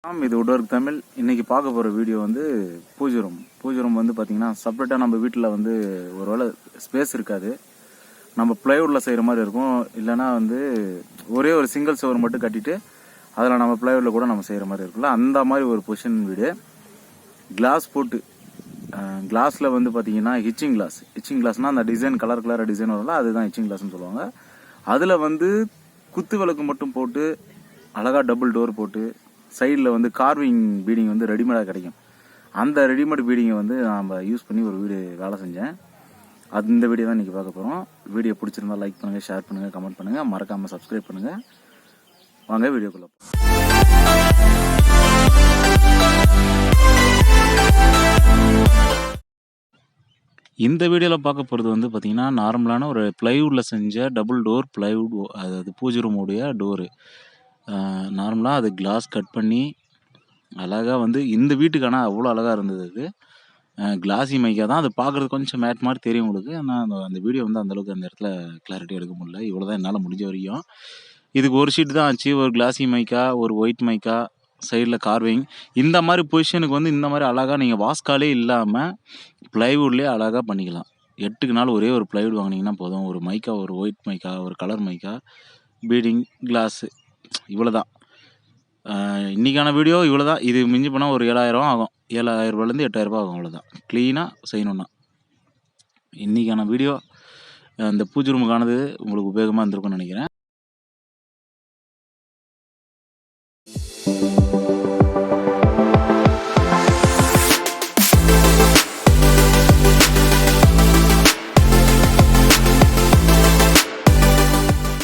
இது உடொர்க் தமிழ். இன்னைக்கு பார்க்க போகிற வீடியோ வந்து பூஜை ரூம் வந்து பார்த்தீங்கன்னா செப்பரேட்டாக நம்ம வீட்டில் வந்து ஒரு வேளை ஸ்பேஸ் இருக்காது, நம்ம ப்ளைவுட்டில் செய்கிற மாதிரி இருக்கும். இல்லைனா வந்து ஒரே ஒரு சிங்கிள் சுவர் மட்டும் கட்டிட்டு அதில் நம்ம ப்ளைவுட்டில் கூட நம்ம செய்கிற மாதிரி இருக்குல்ல, அந்த மாதிரி ஒரு பொசிஷன் வீடு. கிளாஸ் போட்டு கிளாஸில் வந்து பார்த்தீங்கன்னா ஹிச்சிங் கிளாஸ்னால் அந்த டிசைன் கலர் டிசைன் வரும்ல, அதுதான் ஹிச்சிங் கிளாஸ்ன்னு சொல்லுவாங்க. அதில் வந்து குத்து விளக்கு மட்டும் போட்டு அழகாக டபுள் டோர் போட்டு சைடில் வந்து கார்விங் பீடிங் வந்து ரெடிமேடாக கிடைக்கும். அந்த ரெடிமேட் பீடிங்கை வந்து நம்ம யூஸ் பண்ணி ஒரு வீடு வேலை செஞ்சேன். அது இந்த வீடியோ தான் இன்றைக்கி பார்க்க போகிறோம். வீடியோ பிடிச்சிருந்தா லைக் பண்ணுங்கள், ஷேர் பண்ணுங்கள், கமெண்ட் பண்ணுங்கள், மறக்காமல் சப்ஸ்கிரைப் பண்ணுங்கள். வாங்க வீடியோக்குள்ள. இந்த வீடியோவில் பார்க்க போகிறது வந்து பார்த்திங்கன்னா நார்மலான ஒரு ப்ளைவுட்டில் செஞ்ச டபுள் டோர் ப்ளைவுட், அதாவது பூஜை ரூமுடைய டோரு. நார்மலாக அது கிளாஸ் கட் பண்ணி அழகாக வந்து இந்த வீட்டுக்கான அவ்வளோ அழகாக இருந்தது. அது கிளாஸி மைக்கா தான், அது பார்க்குறது கொஞ்சம் மேட் மாதிரி தெரியும் உங்களுக்கு. ஆனால் அந்த வீடியோ வந்து அந்தளவுக்கு அந்த இடத்துல கிளாரிட்டி எடுக்க முடியல. இவ்வளோ தான் என்னால் முடிஞ்ச வரைக்கும். இதுக்கு ஒரு ஷீட் தான் ஆச்சு. ஒரு கிளாஸி மைக்கா, ஒரு ஒயிட் மைக்கா, சைடில் கார்விங். இந்த மாதிரி பொசிஷனுக்கு வந்து இந்த மாதிரி அழகாக நீங்கள் வாஸ்காலே இல்லாமல் ப்ளைவுட்லேயே அழகாக பண்ணிக்கலாம். 8க்கு நாள் ஒரே ஒரு ப்ளைவுட் வாங்கினீங்கன்னா போதும். ஒரு மைக்கா, ஒரு ஒயிட் மைக்கா, ஒரு கலர் மைக்கா, பீடிங், கிளாஸு, இவ்வளோ தான். இன்றைக்கான வீடியோ இவ்வளோ தான். இது மிஞ்சி போனால் ஒரு 7,000 ஆகும். 7,000 ரூபாயிலேருந்து 8,000 ஆகும். அவ்வளோதான், க்ளீனாக செய்யணுன்னா. இன்றைக்கான வீடியோ இந்த பூஜை ரூமுக்கானது உங்களுக்கு உபயோகமாக இருந்திருக்கும்னு நினைக்கிறேன்.